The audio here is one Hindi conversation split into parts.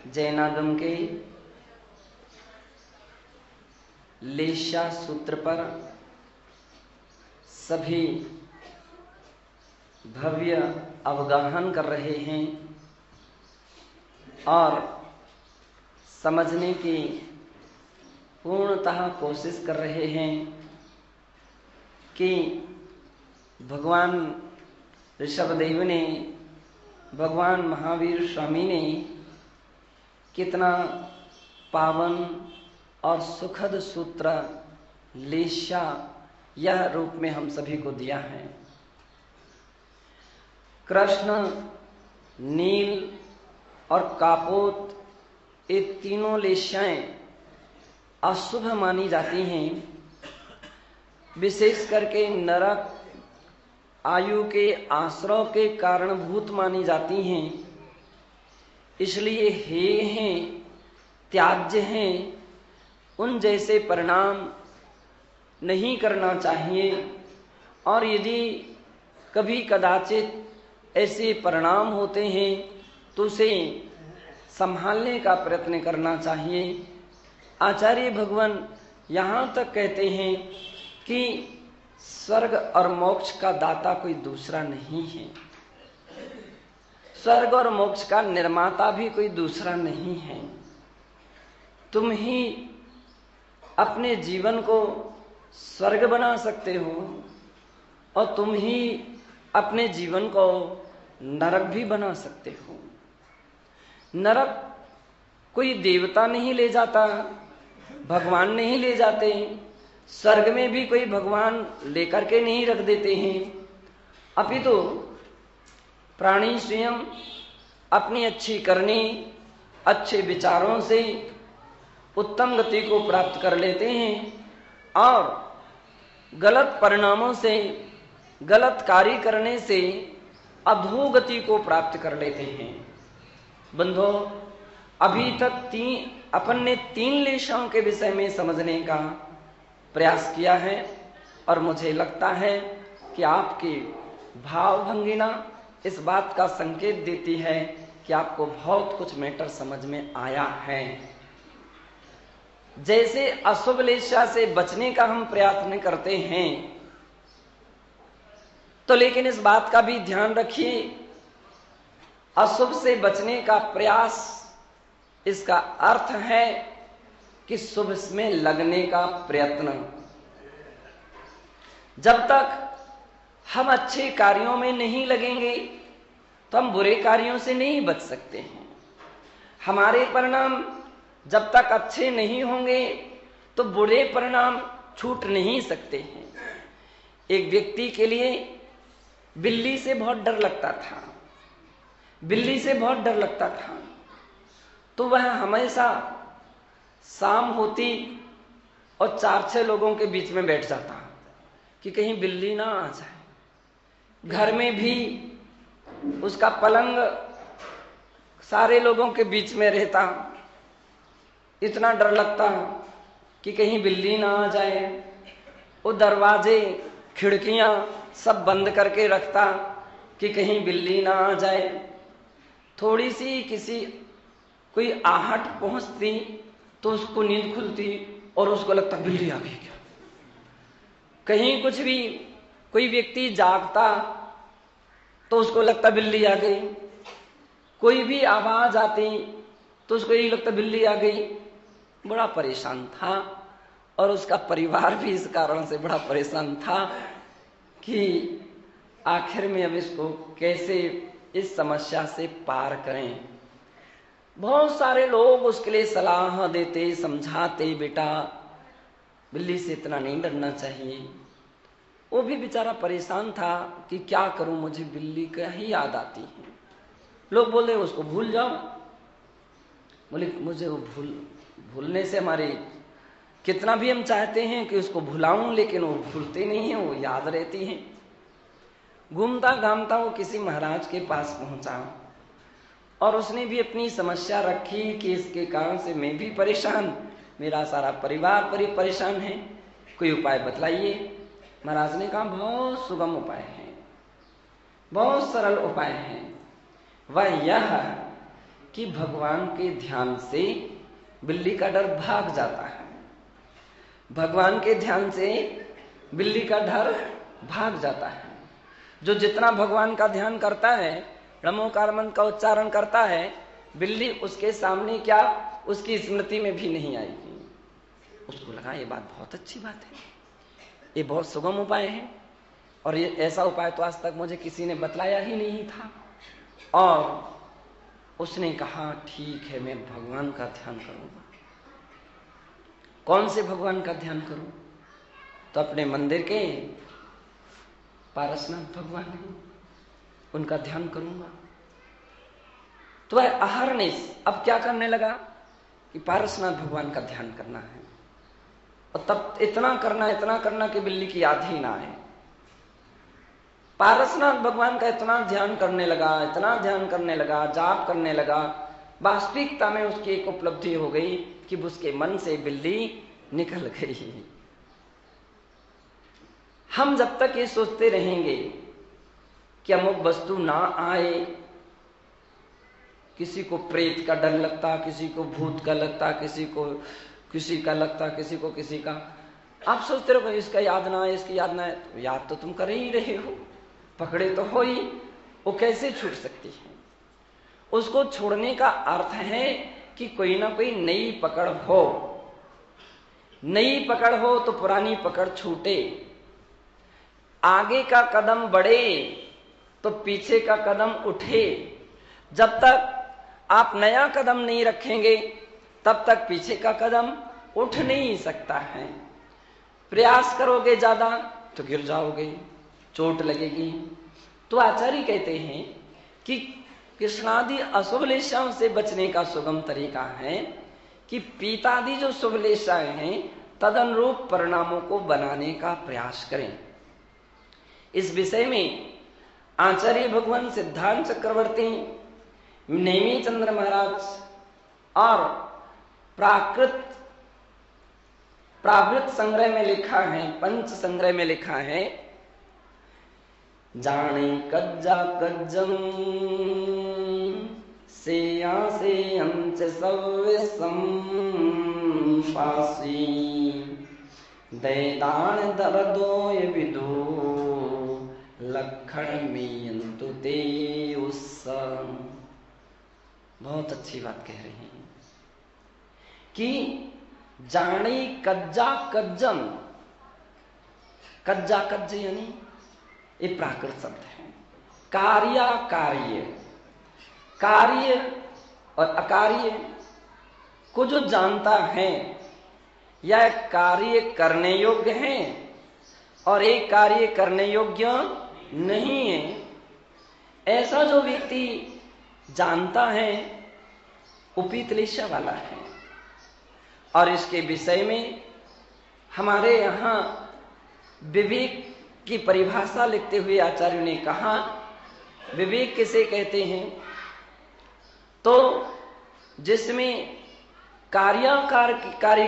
जैनागम के लेशा सूत्र पर सभी भव्य अवगाहन कर रहे हैं और समझने की पूर्णतः कोशिश कर रहे हैं कि भगवान ऋषभदेव ने, भगवान महावीर स्वामी ने कितना पावन और सुखद सूत्र लेशा यह रूप में हम सभी को दिया है। कृष्ण, नील और कापोत, ये तीनों लेशाएं अशुभ मानी जाती हैं, विशेष करके नरक आयु के आश्रय के कारणभूत मानी जाती हैं। इसलिए हेय हैं, त्याज्य हैं, उन जैसे परिणाम नहीं करना चाहिए। और यदि कभी कदाचित ऐसे परिणाम होते हैं तो उसे संभालने का प्रयत्न करना चाहिए। आचार्य भगवान यहाँ तक कहते हैं कि स्वर्ग और मोक्ष का दाता कोई दूसरा नहीं है, स्वर्ग और मोक्ष का निर्माता भी कोई दूसरा नहीं है। तुम ही अपने जीवन को स्वर्ग बना सकते हो और तुम ही अपने जीवन को नरक भी बना सकते हो। नरक कोई देवता नहीं ले जाता, भगवान नहीं ले जाते, स्वर्ग में भी कोई भगवान लेकर के नहीं रख देते हैं, अपितु प्राणी स्वयं अपनी अच्छी करनी, अच्छे विचारों से उत्तम गति को प्राप्त कर लेते हैं और गलत परिणामों से, गलत कार्य करने से अधोगति को प्राप्त कर लेते हैं। बंधो, अभी तक अपन ने 3 लेशाओं के विषय में समझने का प्रयास किया है और मुझे लगता है कि आपकी भावभंगिमा इस बात का संकेत देती है कि आपको बहुत कुछ मैटर समझ में आया है। जैसे अशुभ लेशा से बचने का हम प्रयत्न करते हैं, तो लेकिन इस बात का भी ध्यान रखिए, अशुभ से बचने का प्रयास, इसका अर्थ है कि शुभ में लगने का प्रयत्न। जब तक हम अच्छे कार्यों में नहीं लगेंगे तो हम बुरे कार्यों से नहीं बच सकते हैं। हमारे परिणाम जब तक अच्छे नहीं होंगे तो बुरे परिणाम छूट नहीं सकते हैं। एक व्यक्ति के लिए बिल्ली से बहुत डर लगता था, बिल्ली से बहुत डर लगता था, तो वह हमेशा शाम होती और 4-6 लोगों के बीच में बैठ जाता कि कहीं बिल्ली ना आ जाए। घर में भी उसका पलंग सारे लोगों के बीच में रहता, इतना डर लगता कि कहीं बिल्ली ना आ जाए। वो दरवाजे खिड़कियां सब बंद करके रखता कि कहीं बिल्ली ना आ जाए। थोड़ी सी किसी कोई आहट पहुंचती तो उसको नींद खुलती और उसको लगता बिल्ली आ गई क्या। कहीं कुछ भी कोई व्यक्ति जागता तो उसको लगता बिल्ली आ गई। कोई भी आवाज आती तो उसको यही लगता बिल्ली आ गई। बड़ा परेशान था और उसका परिवार भी इस कारण से बड़ा परेशान था कि आखिर में अब इसको कैसे इस समस्या से पार करें। बहुत सारे लोग उसके लिए सलाह देते, समझाते, बेटा बिल्ली से इतना नहीं डरना चाहिए। वो भी बेचारा परेशान था कि क्या करूं, मुझे बिल्ली का ही याद आती है। लोग बोले उसको भूल जाओ। बोले मुझे वो भूलने से हमारे कितना भी हम चाहते हैं कि उसको भुलाऊं, लेकिन वो भूलते नहीं है, वो याद रहती है। घूमता घामता वो किसी महाराज के पास पहुंचा और उसने भी अपनी समस्या रखी कि इसके कारण से मैं भी परेशान, मेरा सारा परिवार परेशान है, कोई उपाय बतलाइए। महाराज ने कहा बहुत सुगम उपाय है, बहुत सरल उपाय है। वह यह कि भगवान के ध्यान से बिल्ली का डर भाग जाता है। भगवान के ध्यान से बिल्ली का डर भाग जाता है। जो जितना भगवान का ध्यान करता है, नमोकार मंत्र का उच्चारण करता है, बिल्ली उसके सामने क्या उसकी स्मृति में भी नहीं आएगी। उसको लगा ये बात बहुत अच्छी बात है, ये बहुत सुगम उपाय है, और ये ऐसा उपाय तो आज तक मुझे किसी ने बतलाया ही नहीं था। और उसने कहा ठीक है, मैं भगवान का ध्यान करूंगा। कौन से भगवान का ध्यान करूं? तो अपने मंदिर के पारसनाथ भगवान हैं, उनका ध्यान करूंगा। तो वह अहरनिश अब क्या करने लगा कि पारसनाथ भगवान का ध्यान करना है, और तब इतना करना कि बिल्ली की याद ही ना आए। पारसनाथ भगवान का इतना ध्यान करने लगा, जाप करने लगा, वास्तविकता में उसकी एक उपलब्धि हो गई कि उसके मन से बिल्ली निकल गई। हम जब तक ये सोचते रहेंगे कि अमुक वस्तु ना आए, किसी को प्रेत का डर लगता, किसी को भूत का लगता, किसी को किसी का लगता, किसी को किसी का, आप सोचते रहो इसका याद ना है, इसकी याद ना है। तो याद तो तुम कर ही रहे हो, पकड़े तो हो ही, वो कैसे छूट सकती है? उसको छोड़ने का अर्थ है कि कोई ना कोई नई पकड़ हो। नई पकड़ हो तो पुरानी पकड़ छूटे, आगे का कदम बढ़े तो पीछे का कदम उठे। जब तक आप नया कदम नहीं रखेंगे तब तक पीछे का कदम उठ नहीं सकता है। प्रयास करोगे ज्यादा तो गिर जाओगे, चोट लगेगी। तो आचार्य कहते हैं कि कृष्णादि अशुभलेशाओं से बचने का सुगम तरीका है कि पीतादि जो शुभलेशाएं हैं तदनुरूप परिणामों को बनाने का प्रयास करें। इस विषय में आचार्य भगवान सिद्धांत चक्रवर्ती, नेमी चंद्र महाराज और प्राकृत संग्रह में लिखा है, पंच संग्रह में लिखा है, जाने कज्जा कज्जम सेया से अंच सव्यसम पासी दैदान दरदोय विदो लक्षण में ते उत्सम। बहुत अच्छी बात कह रहे हैं कि जाने कज्जा कज्जम, कज्जा कज्ज यानी ये प्राकृत शब्द है। कार्य और अकार्य को जो जानता है, यह कार्य करने योग्य है और एक कार्य करने योग्य नहीं है, ऐसा जो व्यक्ति जानता है उपीतलेशा वाला है। और इसके विषय में हमारे यहाँ विवेक की परिभाषा लिखते हुए आचार्य ने कहा, विवेक किसे कहते हैं? तो जिसमें कार्य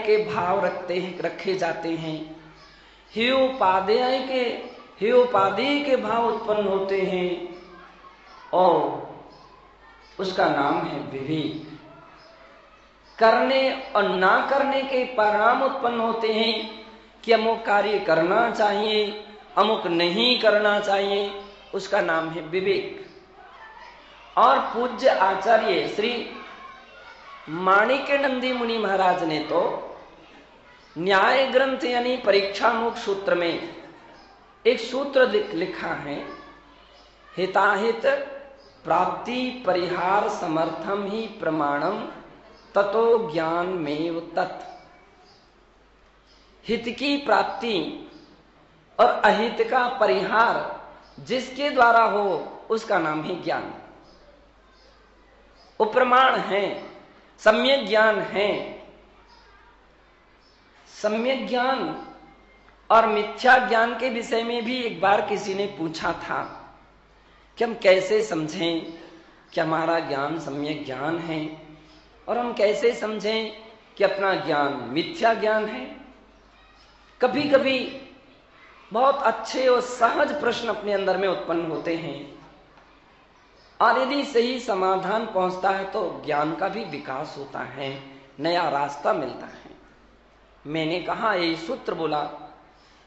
के भाव रखे जाते हैं, हेयोपादेय के भाव उत्पन्न होते हैं, और उसका नाम है विवेक। करने और ना करने के परिणाम उत्पन्न होते हैं कि अमुक कार्य करना चाहिए, अमुक नहीं करना चाहिए, उसका नाम है विवेक। और पूज्य आचार्य श्री माणिक्यनंदी मुनि महाराज ने तो न्याय ग्रंथ यानी परीक्षा मुख सूत्र में एक सूत्र लिखा है, हिताहित प्राप्ति परिहार समर्थम ही प्रमाणम ततो ज्ञान में तत्। हित की प्राप्ति और अहित का परिहार जिसके द्वारा हो उसका नाम है ज्ञान। उपप्रमाण है, सम्यक ज्ञान है। सम्यक ज्ञान और मिथ्या ज्ञान के विषय में भी एक बार किसी ने पूछा था कि हम कैसे समझें कि हमारा ज्ञान सम्यक ज्ञान है, और हम कैसे समझें कि अपना ज्ञान मिथ्या ज्ञान है। कभी कभी बहुत अच्छे और सहज प्रश्न अपने अंदर में उत्पन्न होते हैं, और यदि सही समाधान पहुंचता है तो ज्ञान का भी विकास होता है, नया रास्ता मिलता है। मैंने कहा, ये सूत्र बोला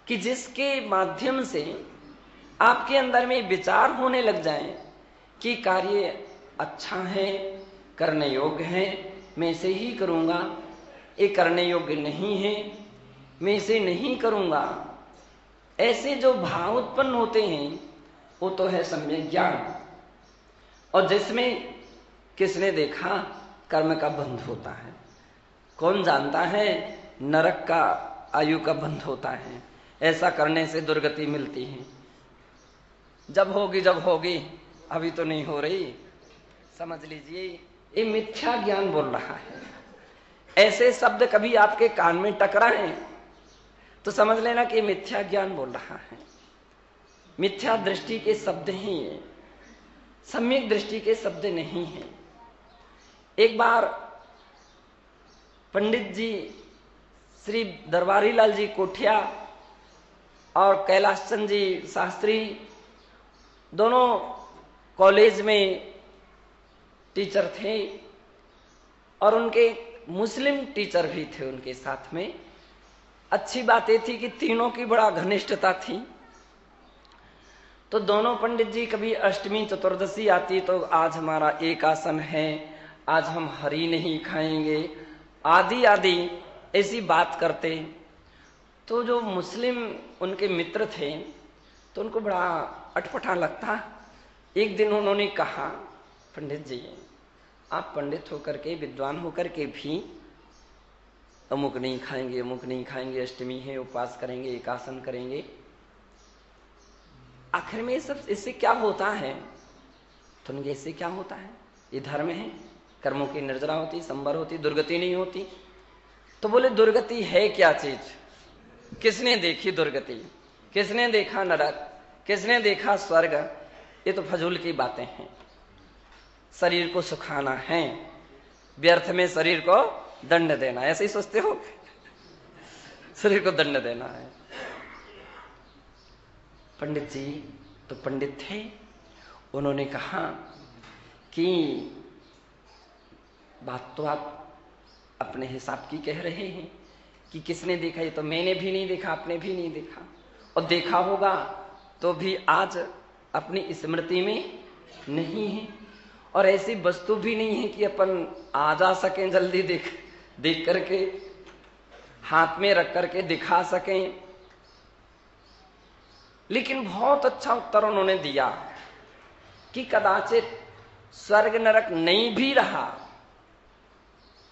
कि जिसके माध्यम से आपके अंदर में विचार होने लग जाए कि कार्य अच्छा है, करने योग्य है, मैं इसे ही करूंगा, ये करने योग्य नहीं है, मैं इसे नहीं करूंगा, ऐसे जो भाव उत्पन्न होते हैं वो तो है सम्यक ज्ञान। और जिसमें किसने देखा कर्म का बंध होता है, कौन जानता है नरक का आयु का बंध होता है, ऐसा करने से दुर्गति मिलती है। जब होगी, अभी तो नहीं हो रही। समझ लीजिए ये मिथ्या ज्ञान बोल रहा है। ऐसे शब्द कभी आपके कान में टकराए तो समझ लेना कि मिथ्या ज्ञान बोल रहा है। मिथ्या दृष्टि के शब्द ही है, सम्यक दृष्टि के शब्द नहीं है। एक बार पंडित जी श्री दरबारी लाल जी कोठिया और कैलाश चंद जी शास्त्री दोनों कॉलेज में टीचर थे और उनके मुस्लिम टीचर भी थे उनके साथ में। अच्छी बात ये थी कि तीनों की बड़ा घनिष्ठता थी। तो दोनों पंडित जी कभी अष्टमी चतुर्दशी आती तो आज हमारा एक आसन है, आज हम हरी नहीं खाएंगे, आदि आदि ऐसी बात करते। तो जो मुस्लिम उनके मित्र थे तो उनको बड़ा अटपटा लगता। एक दिन उन्होंने कहा, पंडित जी आप पंडित होकर के, विद्वान होकर के भी अमुक नहीं खाएंगे, अमुक नहीं खाएंगे, अष्टमी है, उपवास करेंगे, एकासन करेंगे, आखिर में सब इससे क्या होता है? तो उनके इससे क्या होता है? ये धर्म है, कर्मों की निर्जरा होती, संबर होती, दुर्गति नहीं होती। तो बोले दुर्गति है क्या चीज? किसने देखी दुर्गति? किसने देखा नरक? किसने देखा स्वर्ग? ये तो फजूल की बातें हैं। शरीर को सुखाना है, व्यर्थ में शरीर को दंड देना, ऐसे ही सोचते हो? शरीर को दंड देना है। पंडित जी तो पंडित थे, उन्होंने कहा कि बात तो आप अपने हिसाब की कह रहे हैं कि किसने देखा, ये तो मैंने भी नहीं देखा, आपने भी नहीं देखा, और देखा होगा तो भी आज अपनी स्मृति में नहीं है, और ऐसी वस्तु भी नहीं है कि अपन आ जा सकें जल्दी देख करके, हाथ में रख करके दिखा सकें। लेकिन बहुत अच्छा उत्तर उन्होंने दिया कि कदाचित स्वर्ग नरक नहीं भी रहा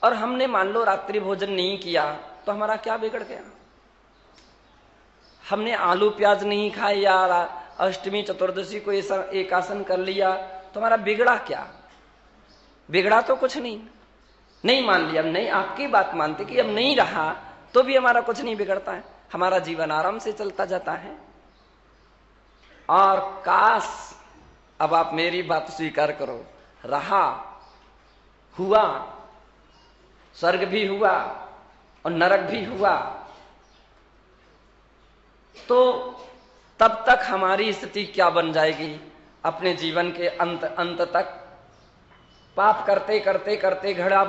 और हमने मान लो रात्रि भोजन नहीं किया तो हमारा क्या बिगड़ गया? हमने आलू प्याज नहीं खाए या अष्टमी चतुर्दशी को एक आसन कर लिया तो हमारा बिगड़ा क्या? बिगड़ा तो कुछ नहीं मान लिया, नहीं आपकी बात मानते कि अब नहीं रहा तो भी हमारा कुछ नहीं बिगड़ता है, हमारा जीवन आराम से चलता जाता है। और काश अब आप मेरी बात स्वीकार करो, रहा, हुआ, स्वर्ग भी हुआ और नरक भी हुआ, तो तब तक हमारी स्थिति क्या बन जाएगी? अपने जीवन के अंत तक पाप करते करते करते घड़ा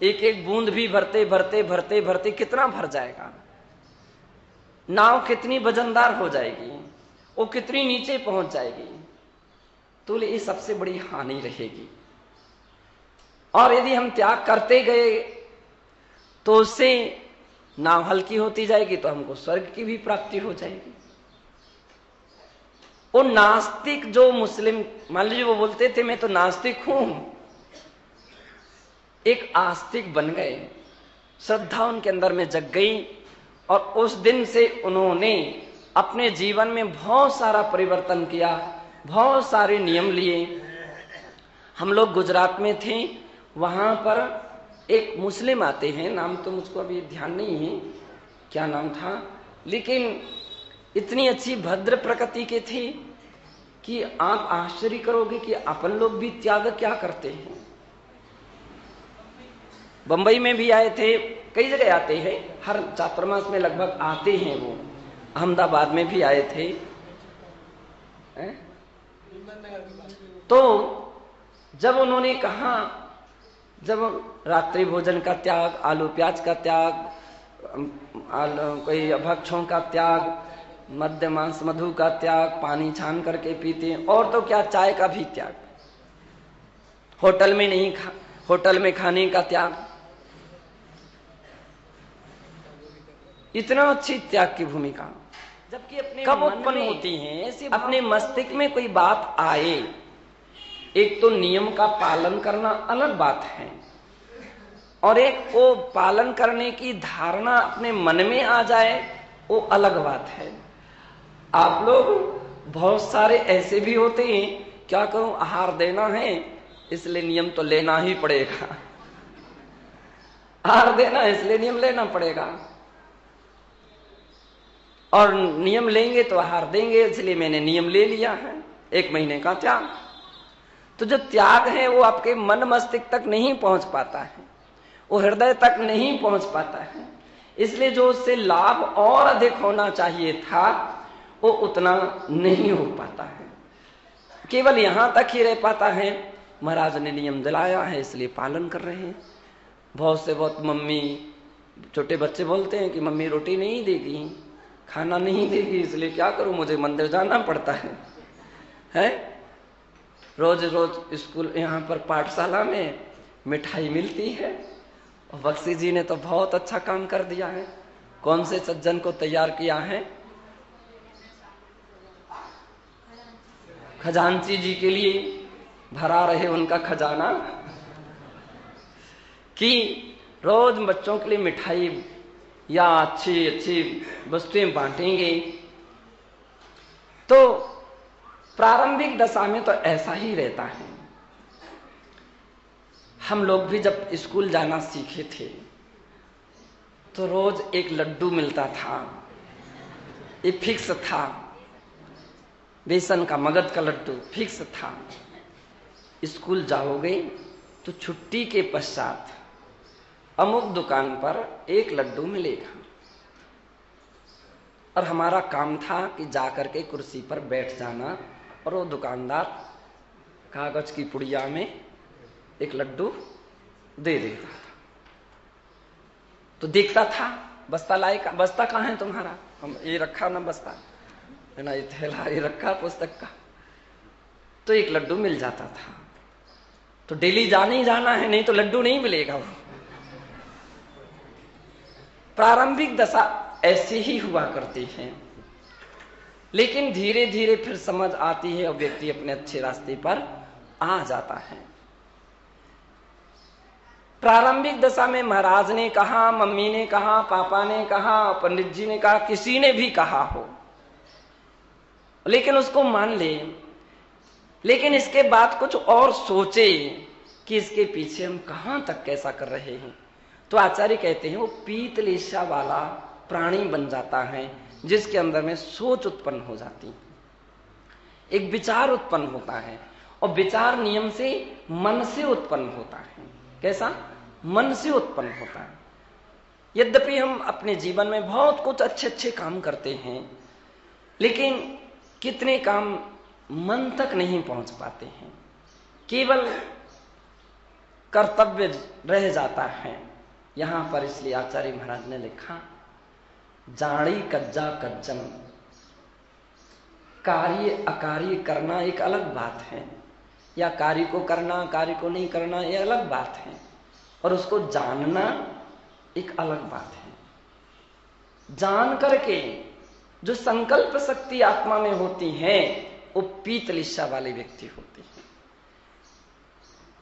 एक एक बूंद भी भरते भरते भरते भरते कितना भर जाएगा? नाव कितनी वजनदार हो जाएगी, वो कितनी नीचे पहुंच जाएगी। तो ये सबसे बड़ी हानि रहेगी। और यदि हम त्याग करते गए तो उससे नाव हल्की होती जाएगी तो हमको स्वर्ग की भी प्राप्ति हो जाएगी। वो नास्तिक जो मुस्लिम, मान लीजिए वो बोलते थे मैं तो नास्तिक हूं, एक आस्तिक बन गए, श्रद्धा उनके अंदर में जग गई और उस दिन से उन्होंने अपने जीवन में बहुत सारा परिवर्तन किया, बहुत सारे नियम लिए। हम लोग गुजरात में थे, वहां पर एक मुस्लिम आते हैं, नाम तो मुझको अभी ध्यान नहीं है क्या नाम था, लेकिन इतनी अच्छी भद्र प्रकृति के थे कि आप आश्चर्य करोगे कि अपन लोग भी त्याग क्या करते हैं। बंबई में भी आए थे, कई जगह आते हैं, हर चातुर्मास में लगभग आते हैं वो। अहमदाबाद में भी आए थे। तो जब उन्होंने कहा, जब रात्रि भोजन का त्याग, आलू प्याज का त्याग, कोई भक्षों का त्याग, मद्य मांस मधु का त्याग, पानी छान करके पीते, और तो क्या चाय का भी त्याग, होटल में खाने का त्याग, इतना अच्छी त्याग की भूमिका जबकि अपने कब उत्पन्न होती है? अपने मस्तिष्क में कोई बात आए, एक तो नियम का पालन करना अलग बात है, और एक वो पालन करने की धारणा अपने मन में आ जाए, वो अलग बात है। आप लोग बहुत सारे ऐसे भी होते हैं, क्या करूं, आहार देना है इसलिए नियम तो लेना ही पड़ेगा, आहार देना है इसलिए नियम लेना पड़ेगा, और नियम लेंगे तो आहार देंगे, इसलिए मैंने नियम ले लिया है, 1 महीने का त्याग। तो जो त्याग है वो आपके मन मस्तिष्क तक नहीं पहुंच पाता है, वो हृदय तक नहीं पहुंच पाता है, इसलिए जो उससे लाभ और अधिक होना चाहिए था वो उतना नहीं हो पाता है, केवल यहां तक ही रह पाता है। महाराज ने नियम दिलाया है इसलिए पालन कर रहे हैं। बहुत मम्मी, छोटे बच्चे बोलते हैं कि मम्मी रोटी नहीं देगी, खाना नहीं देगी, इसलिए क्या करूं, मुझे मंदिर जाना पड़ता है? रोज रोज स्कूल, यहाँ पर पाठशाला में मिठाई मिलती है, और बख्शी जी ने तो बहुत अच्छा काम कर दिया है। कौन से सज्जन को तैयार किया है? खजांची जी के लिए भरा रहे उनका खजाना, कि रोज बच्चों के लिए मिठाई या अच्छी अच्छी वस्तुएं बांटेंगे। तो प्रारंभिक दशा में तो ऐसा ही रहता है। हम लोग भी जब स्कूल जाना सीखे थे तो रोज एक लड्डू मिलता था, ये फिक्स था, बेसन का, मगध का लड्डू फिक्स था। स्कूल जाओगे तो छुट्टी के पश्चात अमुक दुकान पर एक लड्डू मिलेगा, और हमारा काम था कि जाकर के कुर्सी पर बैठ जाना, और वो दुकानदार कागज की पुड़िया में एक लड्डू दे देता था। तो देखता था, बस्ता लाएगा, बस्ता कहाँ है तुम्हारा? हम ये रखा ना बस्ता, है ना, ये थैला ये रखा पुस्तक का। तो एक लड्डू मिल जाता था। तो डेली जाना ही जाना है, नहीं तो लड्डू नहीं मिलेगा। वो प्रारंभिक दशा ऐसी ही हुआ करती है, लेकिन धीरे धीरे फिर समझ आती है और व्यक्ति अपने अच्छे रास्ते पर आ जाता है। प्रारंभिक दशा में महाराज ने कहा, मम्मी ने कहा, पापा ने कहा, पंडित जी ने कहा, किसी ने भी कहा हो, लेकिन उसको मान ले, लेकिन इसके बाद कुछ और सोचे कि इसके पीछे हम कहां तक कैसा कर रहे हैं। तो आचार्य कहते हैं वो पीतलेशा वाला प्राणी बन जाता है, जिसके अंदर में सोच उत्पन्न हो जाती है, एक विचार उत्पन्न होता है, और विचार नियम से मन से उत्पन्न होता है। कैसा? मन से उत्पन्न होता है। यद्यपि हम अपने जीवन में बहुत कुछ अच्छे अच्छे काम करते हैं, लेकिन कितने काम मन तक नहीं पहुंच पाते हैं, केवल कर्तव्य रह जाता है। यहां पर इसलिए आचार्य महाराज ने लिखा, जाड़ी कज्जा कज्जन, कार्य अकार्य करना एक अलग बात है, या कार्य को करना कार्य को नहीं करना ये अलग बात है, और उसको जानना एक अलग बात है। जान करके जो संकल्प शक्ति आत्मा में होती है वो पीतलिशा वाले व्यक्ति होते हैं,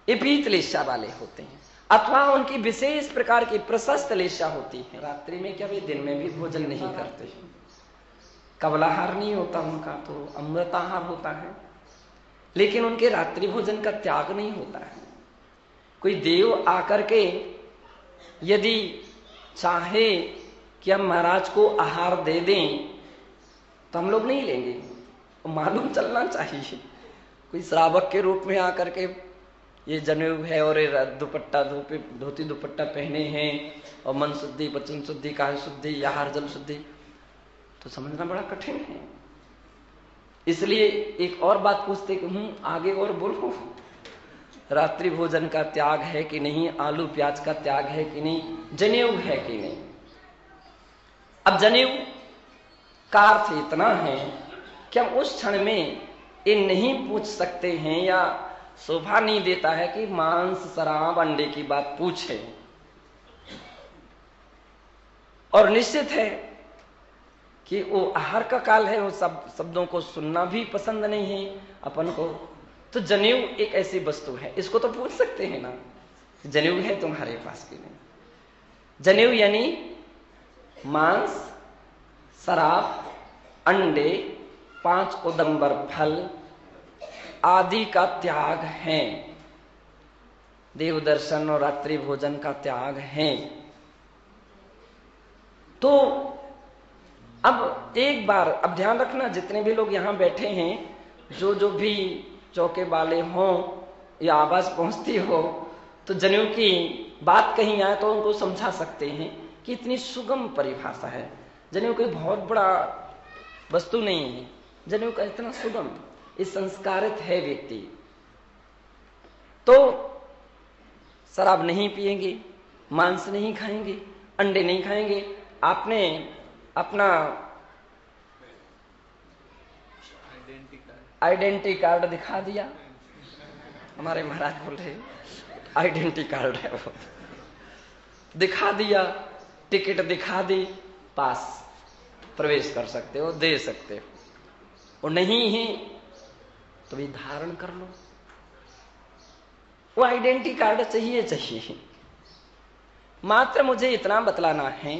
ये पीतलिशा वाले होते हैं, अथवा उनकी विशेष प्रकार की प्रशस्त लेशा होती है। रात्रि में क्या वे दिन में भी भोजन नहीं करते हैं, कबलाहार नहीं होता उनका, तो अमृताहार होता है, लेकिन उनके रात्रि भोजन का त्याग नहीं होता है। कोई देव आकर के यदि चाहे कि हम महाराज को आहार दे दें तो हम लोग नहीं लेंगे, मालूम चलना चाहिए। कोई श्रावक के रूप में आकर के ये जनेऊ है और ये दुपट्टा धोती दुपट्टा पहने हैं और मन शुद्धि वचन शुद्धि काया शुद्धि आहार जल शुद्धि, तो समझना बड़ा कठिन है। इसलिए एक और बात पूछते कि आगे और बोलो, रात्रि भोजन का त्याग है कि नहीं, आलू प्याज का त्याग है कि नहीं, जनेऊ है कि नहीं। अब जनेऊ का अर्थ इतना है कि हम उस क्षण में ये नहीं पूछ सकते हैं या शोभा नहीं देता है कि मांस शराब अंडे की बात पूछे। और निश्चित है कि वो आहार का काल है, वो सब शब्दों को सुनना भी पसंद नहीं है अपन को। तो जनेऊ एक ऐसी वस्तु है, इसको तो पूछ सकते हैं ना, जनेऊ है तुम्हारे पास कि नहीं। जनेऊ यानी मांस, शराब, अंडे, 5 उदंबर फल आदि का त्याग है, देव दर्शन और रात्रि भोजन का त्याग है। तो अब एक बार अब ध्यान रखना, जितने भी लोग यहां बैठे हैं, जो भी चौके वाले हों या आवाज पहुंचती हो, तो जनेऊ की बात कहीं आए तो उनको समझा सकते हैं कि इतनी सुगम परिभाषा है। जनेऊ कोई बहुत बड़ा वस्तु नहीं है, जनेऊ का इतना सुगम, इस संस्कारित है व्यक्ति। तो शराब नहीं पिएंगे, मांस नहीं खाएंगे, अंडे नहीं खाएंगे। आपने अपना आइडेंटिटी कार्ड दिखा दिया, हमारे महाराज बोल रहे आइडेंटिटी कार्ड है वो, दिखा दिया, टिकट दिखा दी, पास, प्रवेश कर सकते हो, दे सकते हो। और नहीं है तो भी धारण कर लो, वो आइडेंटिटी कार्ड चाहिए। मात्र मुझे इतना बतलाना है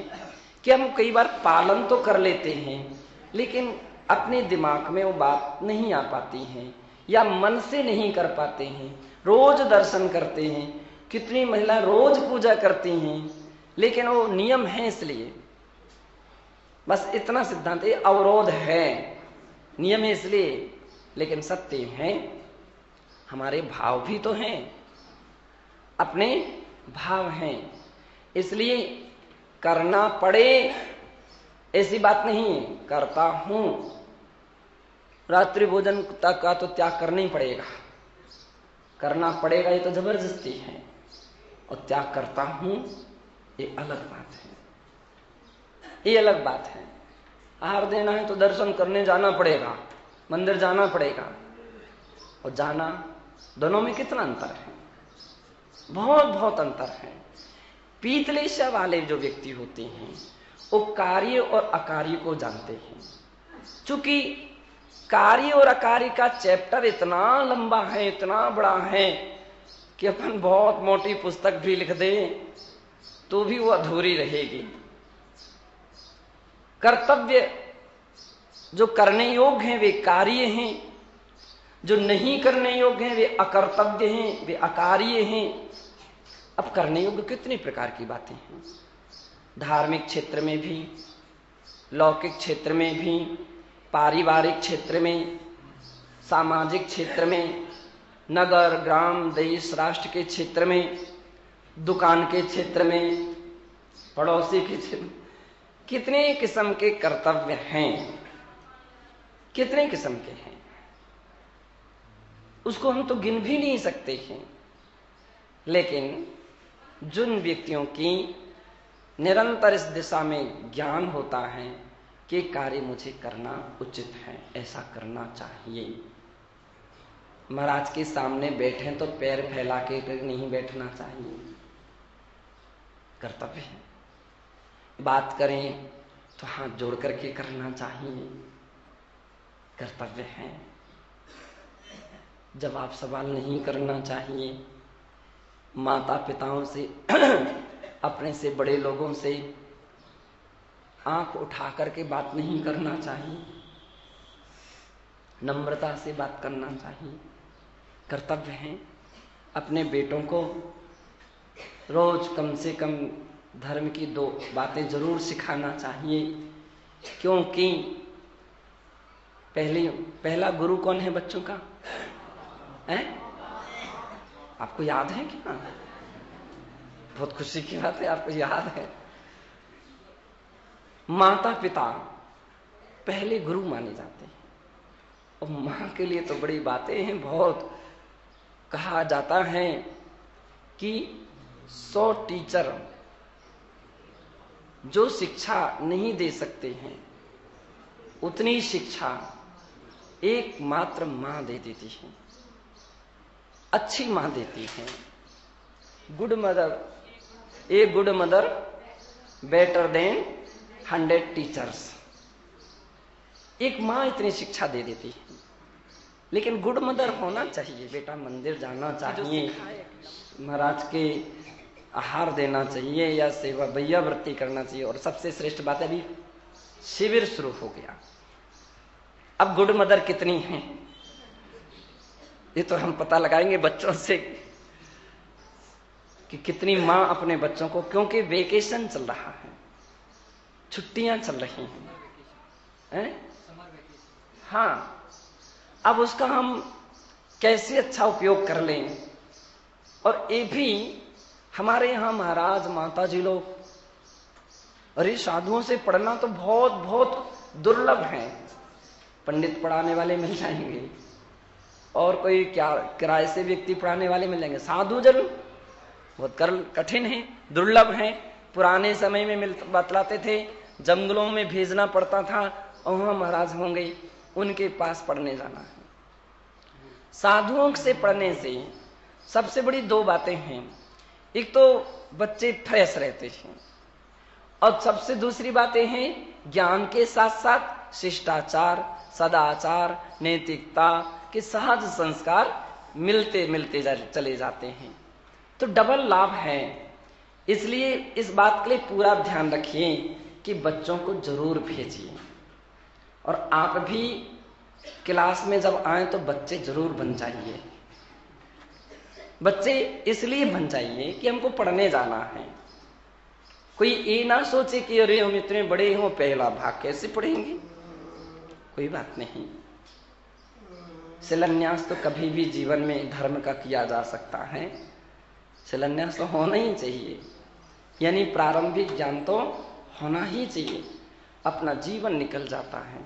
कि हम कई बार पालन तो कर लेते हैं, लेकिन अपने दिमाग में वो बात नहीं आ पाती है या मन से नहीं कर पाते हैं। रोज दर्शन करते हैं, कितनी महिला रोज पूजा करती हैं, लेकिन वो नियम है इसलिए, बस इतना सिद्धांत है, अवरोध है, नियम है इसलिए, लेकिन सत्य है हमारे भाव भी तो हैं, अपने भाव हैं, इसलिए करना पड़े ऐसी बात नहीं, करता हूं। रात्रि भोजन तक का तो त्याग करना ही पड़ेगा, करना पड़ेगा, ये तो जबरदस्ती है। और त्याग करता हूं ये अलग बात है, ये अलग बात है। आहार देना है तो दर्शन करने जाना पड़ेगा, मंदिर जाना पड़ेगा, और जाना, दोनों में कितना अंतर है, बहुत बहुत अंतर है। पीतलेशा वाले जो व्यक्ति होते हैं वो कार्य और अकार्य को जानते हैं। चूंकि कार्य और अकार्य का चैप्टर इतना लंबा है, इतना बड़ा है कि अपन बहुत मोटी पुस्तक भी लिख दें तो भी वो अधूरी रहेगी। कर्तव्य जो करने योग्य हैं वे कार्य हैं, जो नहीं करने योग्य हैं वे अकर्तव्य हैं, वे अकार्य हैं। अब करने योग्य कितनी प्रकार की बातें हैं, धार्मिक क्षेत्र में भी, लौकिक क्षेत्र में भी, पारिवारिक क्षेत्र में, सामाजिक क्षेत्र में, नगर, ग्राम, देश, राष्ट्र के क्षेत्र में, दुकान के क्षेत्र में, पड़ोसी के क्षेत्र में, कितने किस्म के कर्तव्य हैं, कितने किस्म के हैं, उसको हम तो गिन भी नहीं सकते हैं। लेकिन जिन व्यक्तियों की निरंतर इस दिशा में ज्ञान होता है कि कार्य मुझे करना उचित है, ऐसा करना चाहिए। महाराज के सामने बैठे तो पैर फैला के नहीं बैठना चाहिए, कर्तव्य है। बात करें तो हाथ जोड़ करके करना चाहिए, कर्तव्य है। जवाब सवाल नहीं करना चाहिए, माता पिताओं से अपने से बड़े लोगों से आंख उठा करके बात नहीं करना चाहिए, नम्रता से बात करना चाहिए, कर्तव्य है। अपने बेटों को रोज कम से कम धर्म की 2 बातें जरूर सिखाना चाहिए, क्योंकि पहला गुरु कौन है बच्चों का है? आपको याद है क्या? बहुत खुशी की बात है, आपको याद है। माता पिता पहले गुरु माने जाते हैं, और मां के लिए तो बड़ी बातें हैं बहुत। कहा जाता है कि 100 टीचर जो शिक्षा नहीं दे सकते हैं, उतनी शिक्षा एकमात्र मां दे देती है, अच्छी मां देती है। Good mother, a good mother better than 100 teachers. एक मां इतनी शिक्षा दे देती है। लेकिन गुड मदर होना चाहिए, बेटा मंदिर जाना चाहिए, महाराज के आहार देना चाहिए या सेवा भैया वृत्ति करना चाहिए। और सबसे श्रेष्ठ बात है, अभी शिविर शुरू हो गया। अब गुड मदर कितनी हैं ये तो हम पता लगाएंगे बच्चों से कि कितनी मां अपने बच्चों को, क्योंकि वेकेशन चल रहा है, छुट्टियां चल रही हैं, हाँ, अब उसका हम कैसे अच्छा उपयोग कर लें। और ये भी हमारे यहां महाराज माता जी लोग, अरे साधुओं से पढ़ना तो बहुत बहुत दुर्लभ है। पंडित पढ़ाने वाले मिल जाएंगे और कोई क्या किराए से व्यक्ति पढ़ाने वाले मिल जाएंगे, साधु जन बहुत कठिन है, दुर्लभ है। पुराने समय में बतलाते थे जंगलों में भेजना पड़ता था और वहां महाराज होंगे, उनके पास पढ़ने जाना है। साधुओं से पढ़ने से सबसे बड़ी 2 बातें हैं। एक तो बच्चे फ्रेश रहते हैं और सबसे दूसरी बातें हैं ज्ञान के साथ साथ शिष्टाचार, सदाचार, नैतिकता के सहज संस्कार मिलते मिलते चले जाते हैं। तो डबल लाभ है। इसलिए इस बात के लिए पूरा ध्यान रखिए कि बच्चों को जरूर भेजिए। और आप भी क्लास में जब आए तो बच्चे जरूर बन जाइए। बच्चे इसलिए बन जाइए कि हमको पढ़ने जाना है। कोई ये ना सोचे कि अरे हम इतने बड़े हो, पहला भाग कैसे पढ़ेंगे। कोई बात नहीं, शिलान्यास तो कभी भी जीवन में धर्म का किया जा सकता है। शिलान्यास तो होना ही चाहिए, यानी प्रारंभिक ज्ञान तो होना ही चाहिए। अपना जीवन निकल जाता है,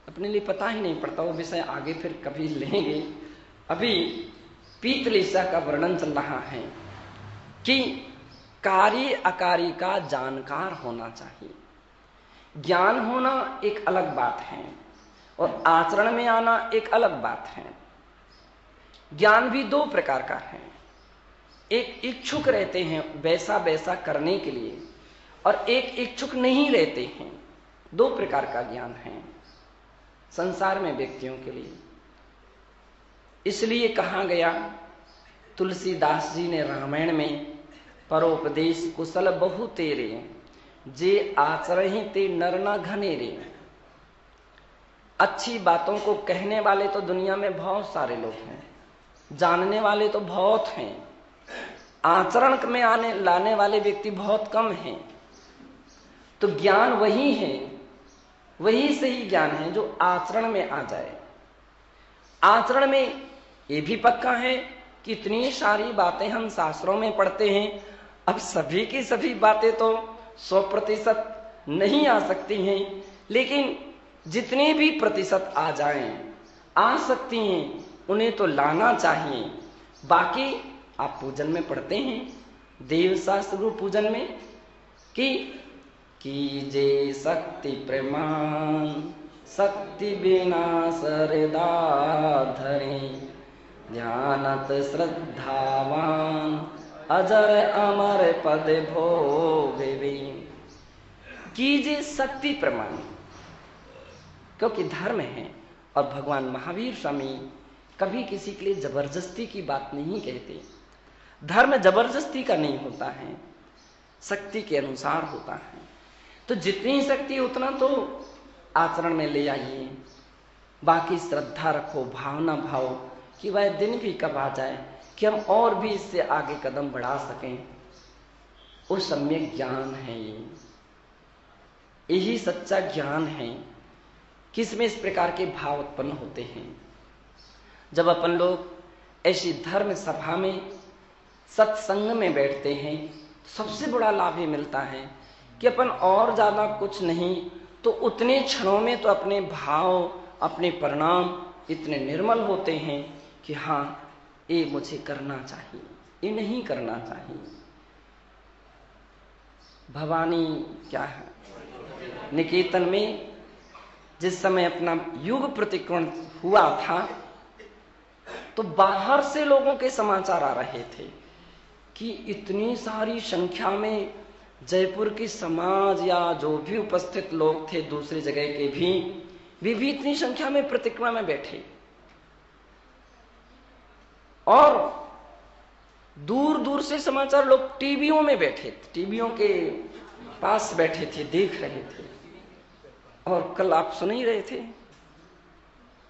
अपने लिए पता ही नहीं पड़ता। वो विषय आगे फिर कभी लेंगे। अभी पीतलिशा का वर्णन चल रहा है कि कार्य अकार्य का जानकार होना चाहिए। ज्ञान होना एक अलग बात है और आचरण में आना एक अलग बात है। ज्ञान भी 2 प्रकार का है। एक इच्छुक रहते हैं वैसा वैसा करने के लिए और एक इच्छुक नहीं रहते हैं। 2 प्रकार का ज्ञान है संसार में व्यक्तियों के लिए। इसलिए कहा गया, तुलसीदास जी ने रामायण में, परोपदेश कुशल बहु तेरे, जे आचरहि ते नर न घनेरे। अच्छी बातों को कहने वाले तो दुनिया में बहुत सारे लोग हैं, जानने वाले तो बहुत हैं, आचरण में लाने वाले व्यक्ति बहुत कम हैं। तो ज्ञान वही है, वही सही ज्ञान है जो आचरण में आ जाए। आचरण में ये भी पक्का है कि इतनी सारी बातें हम शास्त्रों में पढ़ते हैं, अब सभी की सभी बातें तो 100% नहीं आ सकती हैं, लेकिन जितनी भी प्रतिशत आ जाएं, आ सकती हैं, उन्हें तो लाना चाहिए। बाकी आप पूजन में पढ़ते हैं, देव शास्त्र पूजन में कि कीजे शक्ति प्रमाण, शक्ति बिना सरदा धरे, ध्यानत श्रद्धावान, अजर अमर पद भोगवे। कीजिए शक्ति प्रमाण, क्योंकि धर्म है। और भगवान महावीर स्वामी कभी किसी के लिए जबरदस्ती की बात नहीं कहते। धर्म जबरदस्ती का नहीं होता है, शक्ति के अनुसार होता है। तो जितनी शक्ति उतना तो आचरण में ले आइए। बाकी श्रद्धा रखो, भावना भाव कि वह दिन भी कब आ जाए कि हम और भी इससे आगे कदम बढ़ा सकें। वो सम्यक ज्ञान है, यही सच्चा ज्ञान है। किसमें इस प्रकार के भाव उत्पन्न होते हैं? जब अपन लोग ऐसी धर्म सभा में सत्संग में बैठते हैं, सबसे बड़ा लाभ ये मिलता है कि अपन और ज्यादा कुछ नहीं तो उतने क्षणों में तो अपने भाव, अपने परिणाम इतने निर्मल होते हैं कि हाँ, ये मुझे करना चाहिए, ये नहीं करना चाहिए। भवानी क्या है, निकेतन में जिस समय अपना युग प्रतिक्रमण हुआ था तो बाहर से लोगों के समाचार आ रहे थे कि इतनी सारी संख्या में जयपुर की समाज या जो भी उपस्थित लोग थे दूसरी जगह के भी, वे भी इतनी संख्या में प्रतिक्रमण में बैठे और दूर दूर से समाचार लोग टीवियों में बैठे थे, टीवियों के पास बैठे थे, देख रहे थे। और कल आप सुन ही रहे थे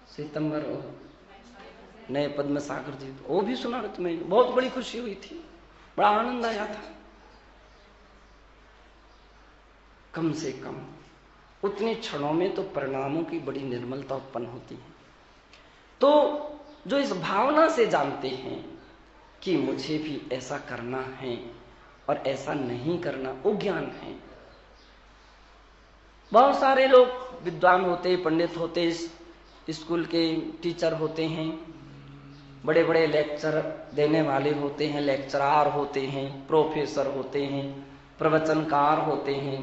सितंबर नए पद्म सागर जी, वो भी सुना रहे तुम्हें, बहुत बड़ी खुशी हुई थी, बड़ा आनंद आया था। कम से कम उतने क्षणों में तो परिणामों की बड़ी निर्मलता उत्पन्न होती है। तो जो इस भावना से जानते हैं कि मुझे भी ऐसा करना है और ऐसा नहीं करना, वो ज्ञान है। बहुत सारे लोग विद्वान होते, पंडित होते, स्कूल के टीचर होते हैं, बड़े बड़े लेक्चर देने वाले होते हैं, लेक्चरार होते हैं, प्रोफेसर होते हैं, प्रवचनकार होते हैं।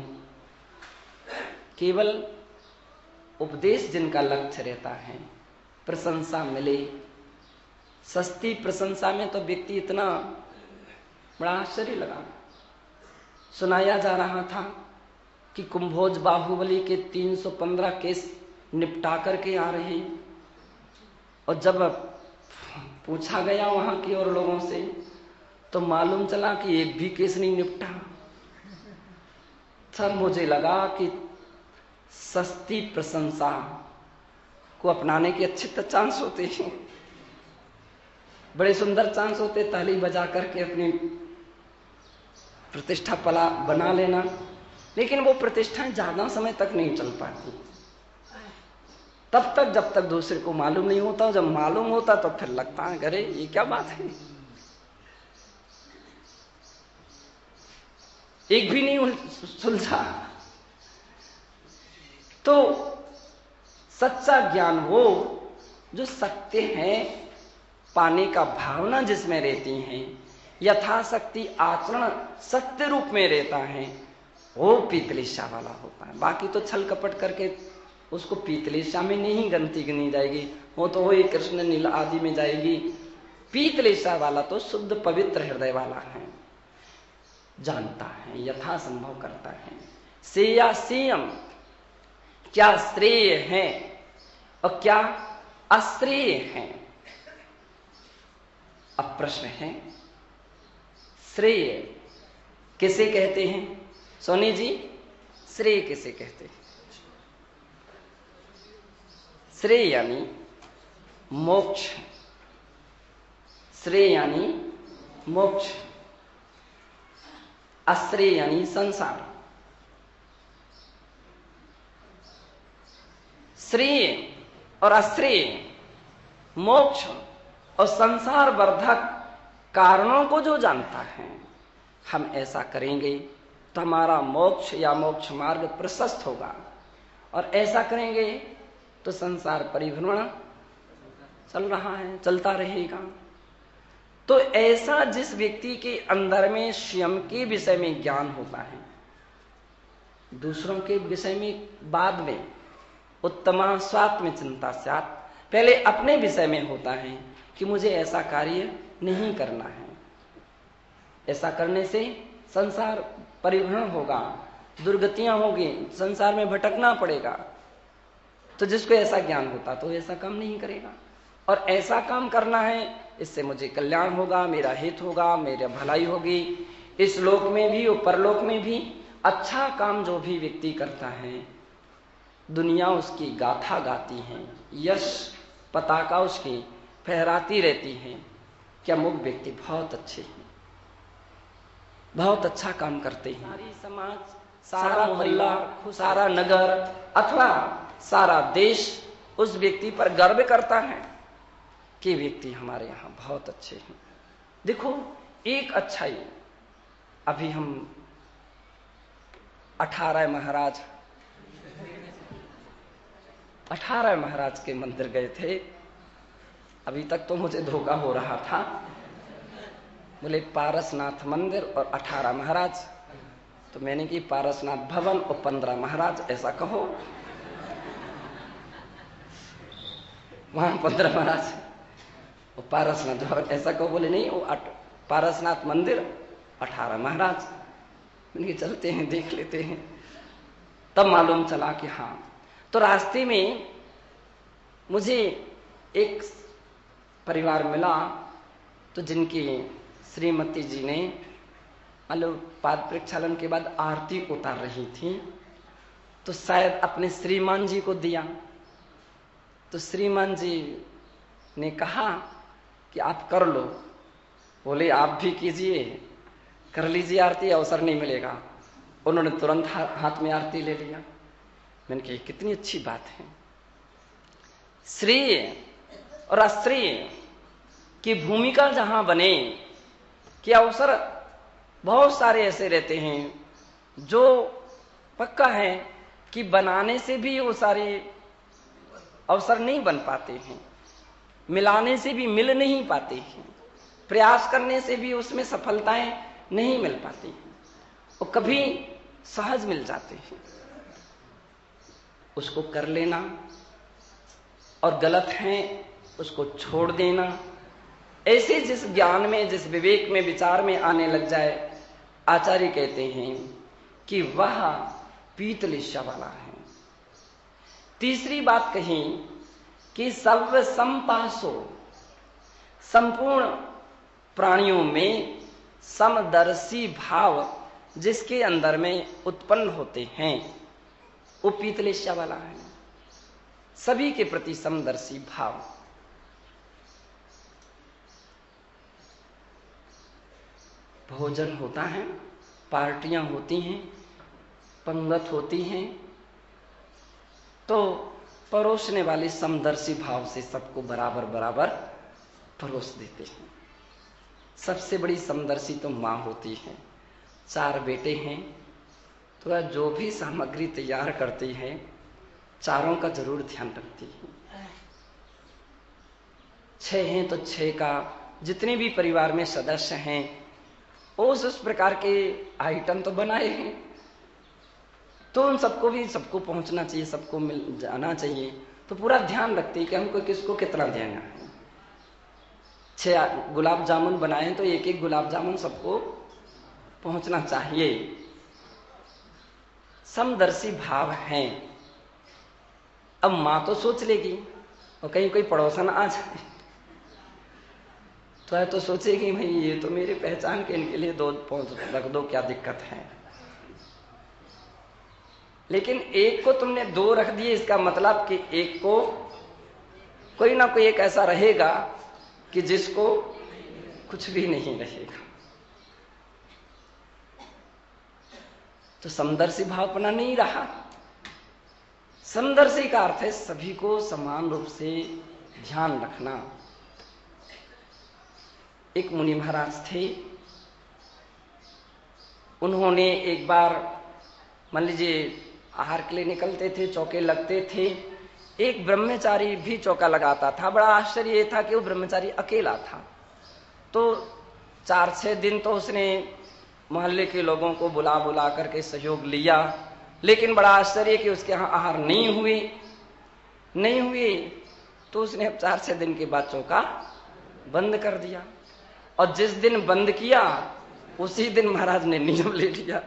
केवल उपदेश जिनका लक्ष्य रहता है, प्रशंसा मिले, सस्ती प्रशंसा में तो व्यक्ति इतना बड़ा आश्चर्य लगा। सुनाया जा रहा था कि कुंभोज बाहुबली के 315 केस निपटा करके आ रहे, और जब पूछा गया वहां की और लोगों से तो मालूम चला कि एक भी केस नहीं निपटा। तब मुझे लगा कि सस्ती प्रशंसा को अपनाने के अच्छे तो चांस होते हैं, बड़े सुंदर चांस होते, ताली बजा करके अपनी प्रतिष्ठा पला बना लेना, लेकिन वो प्रतिष्ठाएं ज्यादा समय तक नहीं चल पाती, तब तक जब तक दूसरे को मालूम नहीं होता। जब मालूम होता तो फिर लगता है अरे ये क्या बात है, एक भी नहीं सुलझा। तो सच्चा ज्ञान वो जो सत्य है पाने का भावना जिसमें रहती है, यथाशक्ति आचरण सत्य रूप में रहता है, वो पीतलेशा वाला होता है। बाकी तो छल कपट करके उसको पीतलेशा में नहीं गिनती गिनी जाएगी, वो तो वही कृष्ण नील आदि में जाएगी। पीतलेशा वाला तो शुद्ध पवित्र हृदय वाला है, जानता है, यथासंभव करता है। सेया सेयम, क्या श्रेय है और क्या अश्रेय है। अब प्रश्न है श्रेय किसे कहते हैं? सोनी जी, श्रेय किसे कहते हैं? श्रेय यानी मोक्ष, श्रेय यानी मोक्ष, अश्रेय यानी संसार। श्रेय और अश्रेय, मोक्ष और संसार वर्धक कारणों को जो जानता है, हम ऐसा करेंगे तो हमारा मोक्ष या मोक्ष मार्ग प्रशस्त होगा, और ऐसा करेंगे तो संसार परिभ्रमण चल रहा है, चलता रहेगा। तो ऐसा जिस व्यक्ति के अंदर में स्वयं के विषय में ज्ञान होता है, दूसरों के विषय में बाद में, उत्तमा स्वात्म चिंता स्यात्, पहले अपने विषय में होता है कि मुझे ऐसा कार्य नहीं करना है, ऐसा करने से संसार परिभ्रमण होगा, दुर्गतियां होगी, संसार में भटकना पड़ेगा। तो जिसको ऐसा ज्ञान होता तो ऐसा काम नहीं करेगा, और ऐसा काम करना है, इससे मुझे कल्याण होगा, मेरा हित होगा, मेरी भलाई होगी, इस लोक में भी और परलोक में भी। अच्छा काम जो भी व्यक्ति करता है, दुनिया उसकी गाथा गाती है, यश पताका उसकी फहराती रहती है कि अमुक व्यक्ति बहुत अच्छे हैं, बहुत अच्छा काम करते हैं। सारी समाज, सारा मोहल्ला, सारा नगर अथवा सारा देश उस व्यक्ति पर गर्व करता है कि व्यक्ति हमारे यहाँ बहुत अच्छे हैं। देखो एक अच्छाई, अभी हम 18 महाराज के मंदिर गए थे। अभी तक तो मुझे धोखा हो रहा था। बोले पारसनाथ मंदिर और 18 महाराज। तो मैंने की पारसनाथ भवन और 15 महाराज ऐसा कहो। वहां 15 महाराज और पारसनाथ भवन ऐसा कहो। बोले नहीं, वो पारसनाथ मंदिर 18 महाराज। मैंने चलते हैं देख लेते हैं। तब मालूम चला कि हाँ। तो रास्ते में मुझे एक परिवार मिला, तो जिनकी श्रीमती जी ने मतलब पाद प्रक्षालन के बाद आरती उतार रही थी, तो शायद अपने श्रीमान जी को दिया। तो श्रीमान जी ने कहा कि आप कर लो। बोले आप भी कीजिए, कर लीजिए आरती, अवसर नहीं मिलेगा। उन्होंने तुरंत हाथ में आरती ले लिया। मैंने कहा कितनी अच्छी बात है। श्रेय और अश्रेय की भूमिका जहां बने कि अवसर बहुत सारे ऐसे रहते हैं जो पक्का है कि बनाने से भी वो सारे अवसर नहीं बन पाते हैं, मिलाने से भी मिल नहीं पाते हैं, प्रयास करने से भी उसमें सफलताएं नहीं मिल पाती हैं, और कभी सहज मिल जाते हैं। उसको कर लेना और गलत है उसको छोड़ देना, ऐसे जिस ज्ञान में, जिस विवेक में, विचार में आने लग जाए, आचार्य कहते हैं कि वह पीतलिशा वाला है। तीसरी बात कही कि सर्व संपासो, संपूर्ण प्राणियों में समदर्शी भाव जिसके अंदर में उत्पन्न होते हैं वो पीतलिशा वाला है। सभी के प्रति समदर्शी भाव। भोजन होता है, पार्टियां होती हैं, पंगत होती हैं, तो परोसने वाले समदर्शी भाव से सबको बराबर बराबर परोस देते हैं। सबसे बड़ी समदर्शी तो माँ होती है। 4 बेटे हैं तो वह जो भी सामग्री तैयार करती है चारों का जरूर ध्यान रखती है। 6 हैं तो 6 का, जितने भी परिवार में सदस्य हैं उस प्रकार के आइटम तो बनाए हैं, तो उन सबको भी सबको पहुंचना चाहिए, सबको मिल जाना चाहिए। तो पूरा ध्यान रखते हैं कि हमको किसको कितना देना है। 6 गुलाब जामुन बनाए तो 1-1 गुलाब जामुन सबको पहुंचना चाहिए। समदर्शी भाव है। अब मां तो सोच लेगी और कहीं कोई पड़ोसन आ जाए तो है तो सोचेगी भाई ये तो मेरी पहचान के, इनके लिए 2 रख दो, क्या दिक्कत है। लेकिन एक को तुमने 2 रख दिए, इसका मतलब कि एक को कोई ना कोई एक ऐसा रहेगा कि जिसको कुछ भी नहीं रहेगा। तो समदर्शी भावपना नहीं रहा। समदर्शी का अर्थ है सभी को समान रूप से ध्यान रखना। एक मुनि महाराज थे, उन्होंने एक बार मान लीजिए आहार के लिए निकलते थे, चौके लगते थे। एक ब्रह्मचारी भी चौका लगाता था। बड़ा आश्चर्य ये था कि वो ब्रह्मचारी अकेला था। तो 4-6 दिन तो उसने मोहल्ले के लोगों को बुला बुला करके सहयोग लिया, लेकिन बड़ा आश्चर्य कि उसके यहाँ आहार नहीं हुए। तो उसने अब 4-6 दिन के बाद चौका बंद कर दिया। और जिस दिन बंद किया उसी दिन महाराज ने नियम ले लिया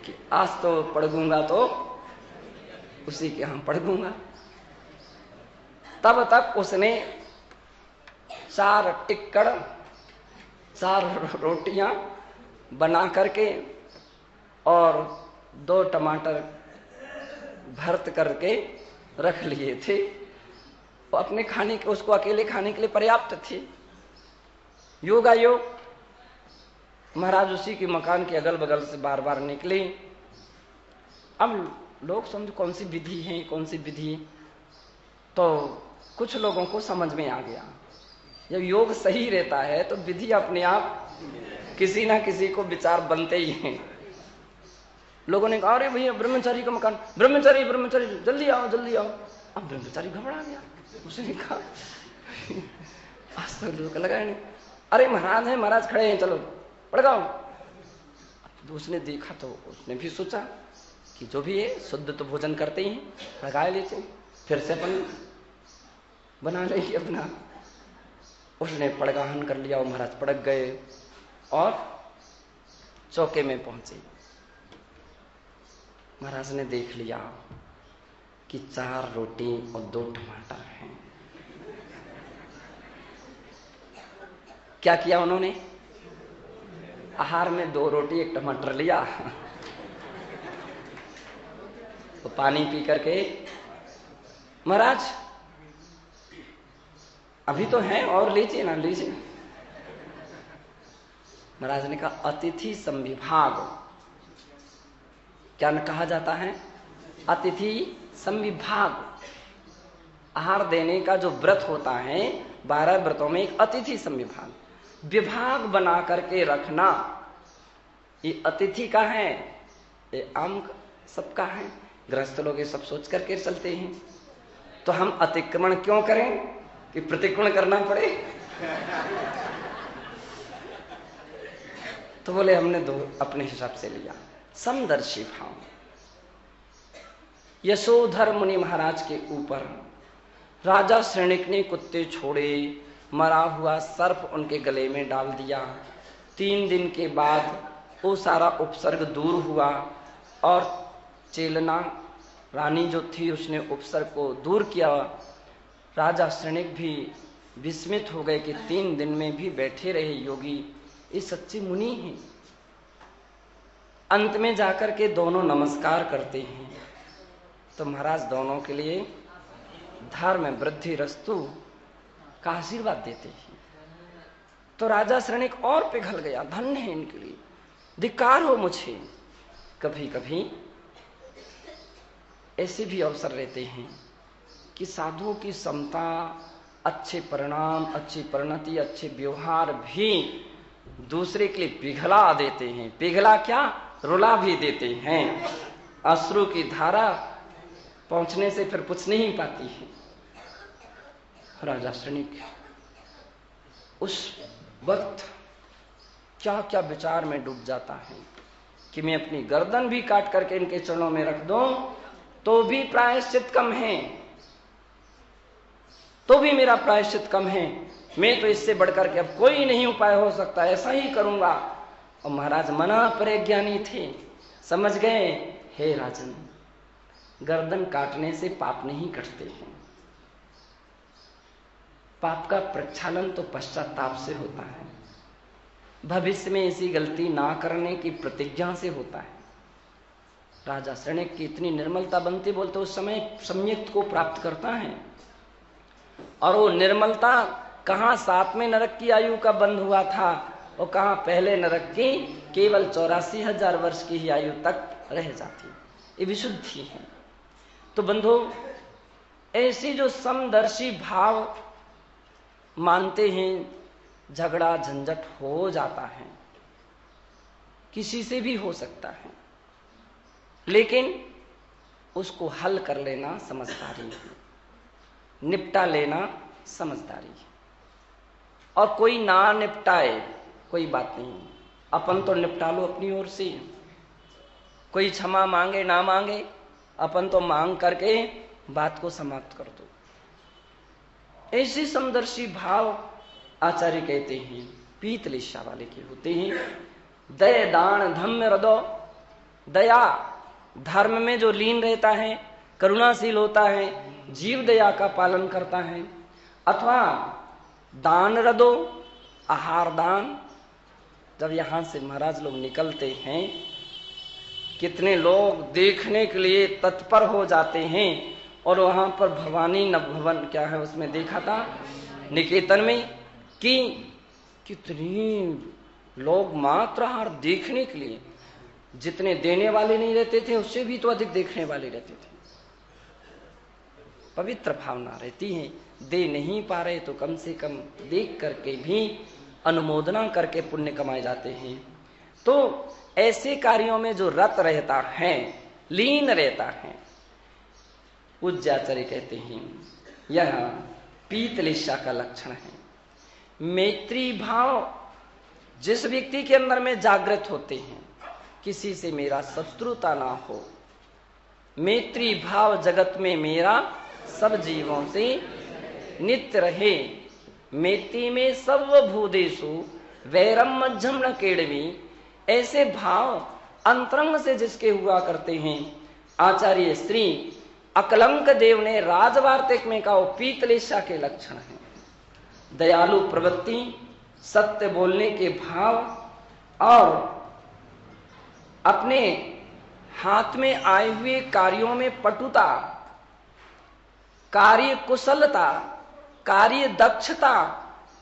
कि आज तो पढ़ूंगा तो उसी के यहाँ पढ़ूंगा। तब तक उसने 4 टिक्कड़ 4 रोटियां बना करके और 2 टमाटर भर्त करके रख लिए थे। वो अपने खाने के, उसको अकेले खाने के लिए पर्याप्त थे। योगायोग महाराज उसी के मकान के अगल बगल से बार बार निकले। अब लोग समझो कौन सी विधि है, कौन सी विधि, तो कुछ लोगों को समझ में आ गया। जब योग सही रहता है तो विधि अपने आप किसी ना किसी को विचार बनते ही हैं। लोगों ने कहा अरे भैया ब्रह्मचारी का मकान, ब्रह्मचारी जल्दी आओ जल्दी आओ। अब ब्रह्मचारी घबरा गया। उसने कहा आज तो लोग लगा नहीं, अरे महाराज है, महाराज खड़े हैं, चलो पड़काओ। तो उसने देखा तो उसने भी सोचा कि जो भी है शुद्ध तो भोजन करते ही हैं, पड़का लेते हैं, फिर से अपन बना लेंगे अपना। उसने पड़गाहन कर लिया और महाराज पड़क गए और चौके में पहुंचे। महाराज ने देख लिया कि 4 रोटी और 2 टमाटर हैं। क्या किया उन्होंने? आहार में 2 रोटी 1 टमाटर लिया, तो पानी पी करके, महाराज अभी तो है और लीजिए ना, लीजिए। महाराज ने कहा अतिथि संविभाग, क्या कहा जाता है? अतिथि संविभाग। आहार देने का जो व्रत होता है, 12 व्रतों में एक अतिथि संविभाग, विभाग बना करके रखना। ये अतिथि का है, ये आम सबका है। गृहस्थ लोग ये सब सोच करके चलते हैं, तो हम अतिक्रमण क्यों करें कि प्रतिक्रमण करना पड़े? तो बोले हमने 2 अपने हिसाब से लिया। समदर्शी भाव। यशोधर मुनि महाराज के ऊपर राजा श्रेणिक ने कुत्ते छोड़े, मरा हुआ सर्प उनके गले में डाल दिया। 3 दिन के बाद वो सारा उपसर्ग दूर हुआ और चेलना रानी जो थी उसने उपसर्ग को दूर किया। राजा श्रेणिक भी विस्मित हो गए कि 3 दिन में भी बैठे रहे योगी, ये सच्चे मुनि हैं। अंत में जाकर के दोनों नमस्कार करते हैं, तो महाराज दोनों के लिए धर्म वृद्धि रस्तु का आशीर्वाद देते हैं। तो राजा श्रेणिक और पिघल गया, धन्य है इनके लिए, धिक्कार हो मुझे। कभी कभी ऐसे भी अवसर रहते हैं कि साधुओं की समता, अच्छे परिणाम, अच्छी परिणति, अच्छे व्यवहार भी दूसरे के लिए पिघला देते हैं। पिघला क्या, रुला भी देते हैं। अश्रु की धारा पहुंचने से फिर कुछ नहीं पाती है। राजा श्रेणिक उस वक्त क्या क्या विचार में डूब जाता है कि मैं अपनी गर्दन भी काट करके इनके चरणों में रख दूं तो भी प्रायश्चित कम है, तो भी मेरा प्रायश्चित कम है। मैं तो इससे बढ़कर के अब कोई नहीं उपाय हो सकता, ऐसा ही करूंगा। और महाराज मना परिज्ञानी थे, समझ गए, हे राजन, गर्दन काटने से पाप नहीं कटते हैं। पाप का प्रक्षालन तो पश्चाताप से होता है, भविष्य में ऐसी गलती ना करने की प्रतिज्ञा से होता है। राजा श्रेणिक की इतनी निर्मलता बनती, बोलते उस समय सम्यक को प्राप्त करता है। और वो निर्मलता कहाँ 7वें नरक की आयु का बंध हुआ था, और कहाँ पहले नरक की केवल 84,000 वर्ष की ही आयु तक रह जाती। ये विशुद्धि है। तो बंधु, ऐसी जो समदर्शी भाव मानते हैं, झगड़ा झंझट हो जाता है, किसी से भी हो सकता है, लेकिन उसको हल कर लेना समझदारी है, निपटा लेना समझदारी है। और कोई ना निपटाए कोई बात नहीं, अपन तो निपटा लो अपनी ओर से। कोई क्षमा मांगे ना मांगे, अपन तो मांग करके बात को समाप्त कर दो। ऐसे समदर्शी भाव आचार्य कहते हैं पीतलिशा वाले के होते हैं। दया दान धम्य हृदय, दया धर्म में जो लीन रहता है, करुणाशील होता है, जीव दया का पालन करता है। अथवा दान हृदय, आहार दान। जब यहां से महाराज लोग निकलते हैं, कितने लोग देखने के लिए तत्पर हो जाते हैं। और वहां पर भवानी नवभवन क्या है उसमें देखा था निकेतन में कि कितनी लोग मात्र आहार देखने के लिए, जितने देने वाले नहीं रहते थे उससे भी तो अधिक देखने वाले रहते थे। पवित्र भावना रहती है, दे नहीं पा रहे तो कम से कम देख करके भी अनुमोदना करके पुण्य कमाए जाते हैं। तो ऐसे कार्यों में जो रत रहता है, लीन रहता है, पूज्याचार्य कहते हैं यह पीतलिशा का लक्षण है। मैत्री भाव जिस व्यक्ति के अंदर में जागृत होते हैं, किसी से मेरा शत्रुता ना हो, मैत्री भाव जगत में मेरा सब जीवों से नित्य रहे, मैत्री में सर्वभूतेषु वैरम मध्यम न केड़वी, ऐसे भाव अंतरंग से जिसके हुआ करते हैं। आचार्य श्री अकलंक देव ने राजवार्तिक में कहा पीतलिशा के लक्षण है दयालु प्रवृत्ति, सत्य बोलने के भाव और अपने हाथ में आए हुए कार्यों में पटुता, कार्य कुशलता, कार्य दक्षता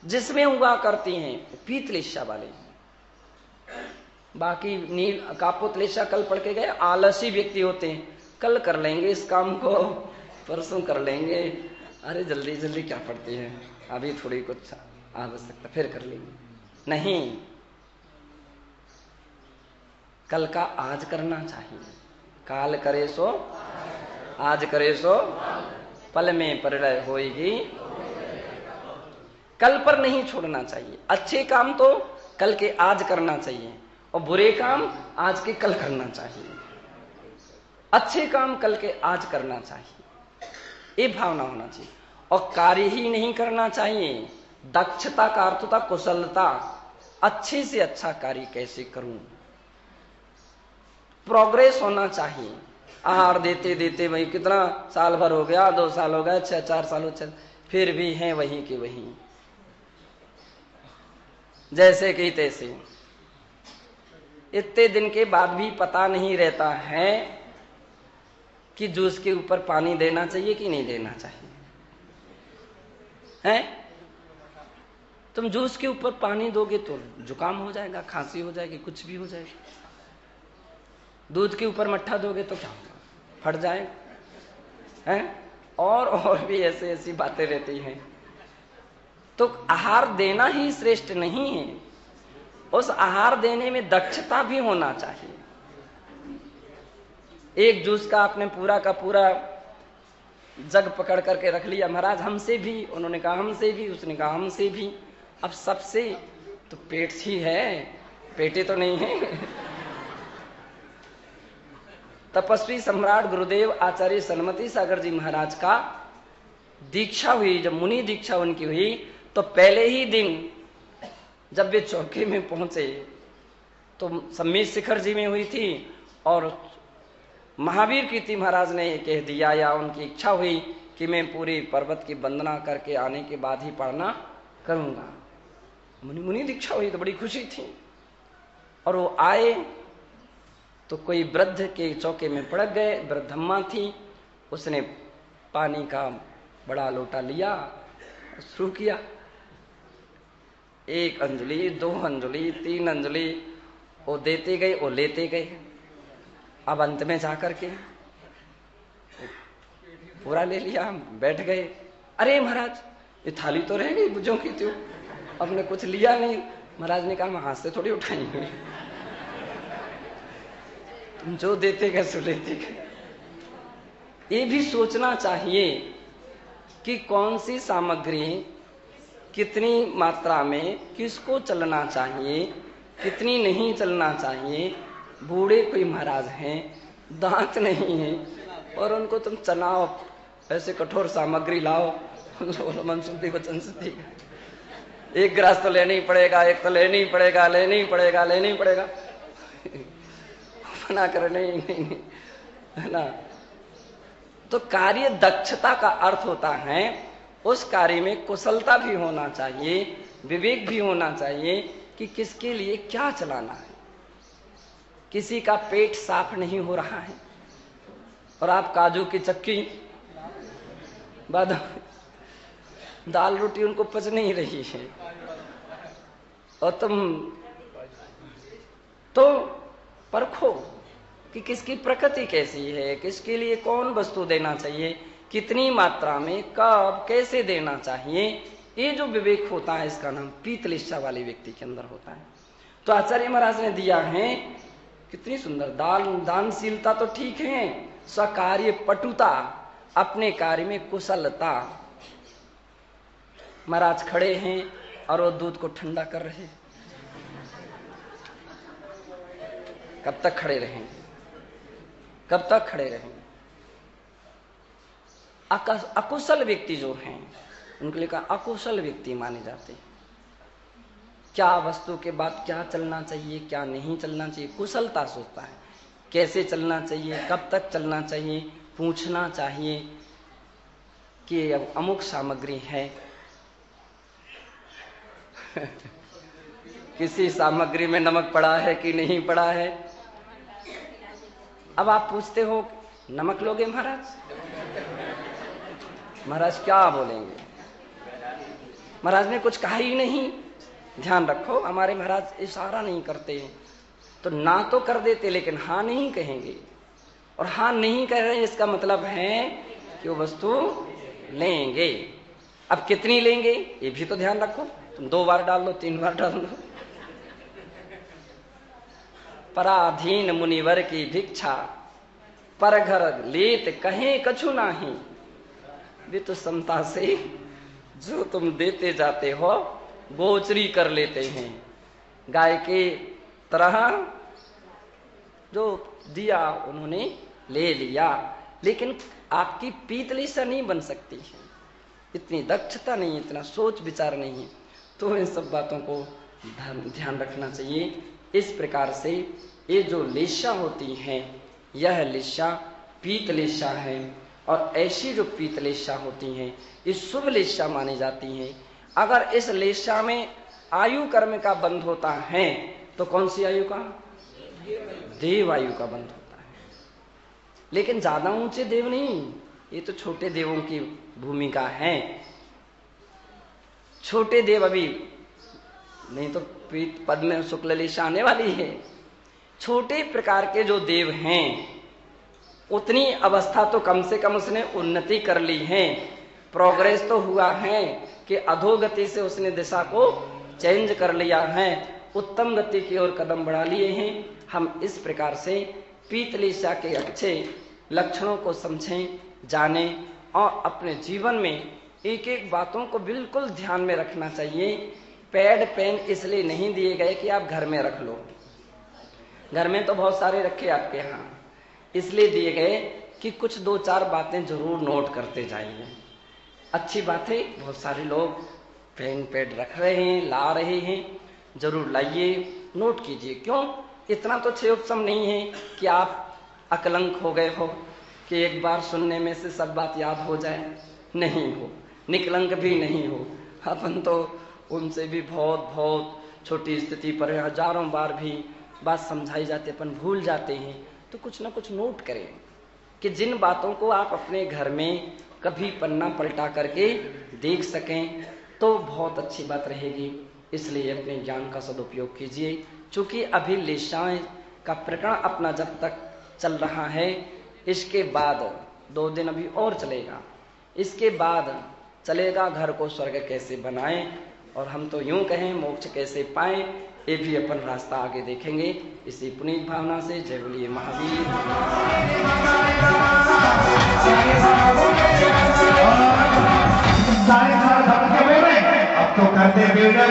जिसमें हुआ करती हैं, पीतलिशा वाले। बाकी नील कापोतलिशा कल पढ़ के गए, आलसी व्यक्ति होते हैं, कल कर लेंगे इस काम को, परसों कर लेंगे, अरे जल्दी जल्दी क्या पढ़ते हैं, अभी थोड़ी कुछ आवश्यकता फिर कर लेंगे। नहीं, कल का आज करना चाहिए। काल करे सो आज करे सो पल में परिणय होएगी। कल पर नहीं छोड़ना चाहिए। अच्छे काम तो कल के आज करना चाहिए और बुरे काम आज के कल करना चाहिए। अच्छे काम कल के आज करना चाहिए, ये भावना होना चाहिए। और कार्य ही नहीं करना चाहिए, दक्षता का अर्थ होता कुशलता, अच्छे से अच्छा कार्य कैसे करूं, प्रोग्रेस होना चाहिए। आहार देते देते वही कितना साल भर हो गया, 2 साल हो गए, 6-4 साल हो गए, फिर भी हैं वही के वही, जैसे कि तैसे। इतने दिन के बाद भी पता नहीं रहता है कि जूस के ऊपर पानी देना चाहिए कि नहीं देना चाहिए। हैं? तुम जूस के ऊपर पानी दोगे तो जुकाम हो जाएगा, खांसी हो जाएगी, कुछ भी हो जाएगा। दूध के ऊपर मट्ठा दोगे तो क्या होगा, फट जाएगा। हैं? और भी ऐसे ऐसी बातें रहती हैं। तो आहार देना ही श्रेष्ठ नहीं है, उस आहार देने में दक्षता भी होना चाहिए। एक जूस का आपने पूरा का पूरा जग पकड़ करके रख लिया, महाराज हमसे भी, उन्होंने कहा हमसे भी, उसने कहा हमसे भी, अब सबसे तो पेट ही है, पेटे तो नहीं है। तपस्वी सम्राट गुरुदेव आचार्य सन्मति सागर जी महाराज का दीक्षा हुई, जब मुनि दीक्षा उनकी हुई तो पहले ही दिन जब वे चौके में पहुंचे तो सम्मीत शिखर जी में हुई थी और महावीर कीर्ति महाराज ने ये कह दिया या उनकी इच्छा हुई कि मैं पूरी पर्वत की वंदना करके आने के बाद ही पढ़ना करूंगा। मुनि दीक्षा हुई तो बड़ी खुशी थी। और वो आए तो कोई वृद्ध के चौके में पड़ गए, वृद्धम्मा थी, उसने पानी का बड़ा लोटा लिया, शुरू किया, 1 अंजलि, 2 अंजलि, 3 अंजलि, वो देते गए, वो लेते गए। अब अंत में जाकर के पूरा ले लिया, बैठ गए। अरे महाराज ये थाली तो रह गई बुझों की, थी हमने कुछ लिया नहीं। महाराज ने कहा मैं हाथ से थोड़ी उठाई हुई, तुम जो देते गए सो लेते गए। ये भी सोचना चाहिए कि कौन सी सामग्री कितनी मात्रा में किसको चलना चाहिए, कितनी नहीं चलना चाहिए। बूढ़े कोई महाराज हैं, दांत नहीं है, और उनको तुम चनाओ, ऐसे कठोर सामग्री लाओ, मन शुद्धि वचन शुद्धि, 1 गिलास तो लेना ही पड़ेगा, 1 तो लेना ही पड़ेगा, लेना ही पड़ेगा, लेना ही पड़ेगा, मना कर नहीं, है ना। तो कार्य दक्षता का अर्थ होता है उस कार्य में कुशलता भी होना चाहिए, विवेक भी होना चाहिए कि किसके लिए क्या चलाना है। किसी का पेट साफ नहीं हो रहा है और आप काजू की चक्की, बादाम, दाल रोटी उनको पच नहीं रही है, और तुम तो परखो कि किसकी प्रकृति कैसी है, किसके लिए कौन वस्तु देना चाहिए, कितनी मात्रा में, कब, कैसे देना चाहिए। ये जो विवेक होता है इसका नाम पीतलिशा वाले व्यक्ति के अंदर होता है। तो आचार्य महाराज ने दिया है, कितनी सुंदर दानशीलता तो ठीक है, स्वकार्य पटुता, अपने कार्य में कुशलता, महाराज खड़े हैं और वो दूध को ठंडा कर रहे हैं। कब तक खड़े रहेंगे? कब तक खड़े रहेंगे? अकुशल व्यक्ति जो हैं उनके लिए अकुशल व्यक्ति माने जाते हैं। क्या वस्तु के बाद क्या चलना चाहिए, क्या नहीं चलना चाहिए, कुशलता सोचता है। कैसे चलना चाहिए, कब तक चलना चाहिए, पूछना चाहिए कि अब अमुक सामग्री है किसी सामग्री में नमक पड़ा है कि नहीं पड़ा है। अब आप पूछते हो नमक लोगे महाराज? महाराज क्या बोलेंगे? महाराज ने कुछ कहा ही नहीं। ध्यान रखो, हमारे महाराज इशारा नहीं करते, तो ना तो कर देते लेकिन हाँ नहीं कहेंगे। और हाँ नहीं कह रहे इसका मतलब है कि वो वस्तु लेंगे। अब कितनी लेंगे ये भी तो ध्यान रखो। तुम 2 बार डाल लो, 3 बार डाल लो। पराधीन मुनिवर की भिक्षा, पर घर लेत कहे कछु नाही। वे तो समता से जो तुम देते जाते हो गोचरी कर लेते हैं। गाय के तरह जो दिया उन्होंने ले लिया, लेकिन आपकी पीतली सा नहीं बन सकती है। इतनी दक्षता नहीं, इतना सोच विचार नहीं है। तो इन सब बातों को ध्यान रखना चाहिए। इस प्रकार से ये जो लेशा होती हैं, यह लेशा पीतलेशा है। और ऐसी जो पीतलेशा होती हैं ये शुभ लेशा मानी जाती हैं। अगर इस लेशा में आयु कर्म का बंध होता है तो कौन सी आयु का? देव आयु का बंध होता है। लेकिन ज्यादा ऊंचे देव नहीं, ये तो छोटे देवों की भूमिका है। छोटे देव अभी नहीं तो पद में शुक्ल लेशा आने वाली है। छोटे प्रकार के जो देव हैं उतनी अवस्था तो कम से कम उसने उन्नति कर ली है, प्रोग्रेस तो हुआ है कि अधोगति से उसने दिशा को चेंज कर लिया है, उत्तम गति की ओर कदम बढ़ा लिए हैं। हम इस प्रकार से पीतलेशा के अच्छे लक्षणों को समझें, जानें और अपने जीवन में एक एक बातों को बिल्कुल ध्यान में रखना चाहिए। पैड पेन इसलिए नहीं दिए गए कि आप घर में रख लो, घर में तो बहुत सारे रखे आपके यहाँ, इसलिए दिए गए कि कुछ 2-4 बातें जरूर नोट करते जाइए। अच्छी बातें बहुत सारे लोग पेन पैड रख रहे हैं, ला रहे हैं, जरूर लाइए, नोट कीजिए। क्यों? इतना तो क्षयोपशम नहीं है कि आप अकलंक हो गए हो कि एक बार सुनने में से सब बात याद हो जाए, नहीं हो। निकलंक भी नहीं हो। अपन तो उनसे भी बहुत बहुत छोटी स्थिति पर हजारों बार भी बात समझाई जाती है, अपन भूल जाते हैं। तो कुछ ना कुछ नोट करें कि जिन बातों को आप अपने घर में कभी पन्ना पलटा करके देख सकें तो बहुत अच्छी बात रहेगी। इसलिए अपने ज्ञान का सदुपयोग कीजिए। चूंकि अभी लेशाएं का प्रकरण अपना जब तक चल रहा है, इसके बाद 2 दिन अभी और चलेगा, इसके बाद चलेगा घर को स्वर्ग कैसे बनाएं, और हम तो यूं कहें मोक्ष कैसे पाएं, ये भी अपन रास्ता आगे देखेंगे। इसी पुनीत भावना से जय बोलिए महावीर। अब तो करते बेड़ा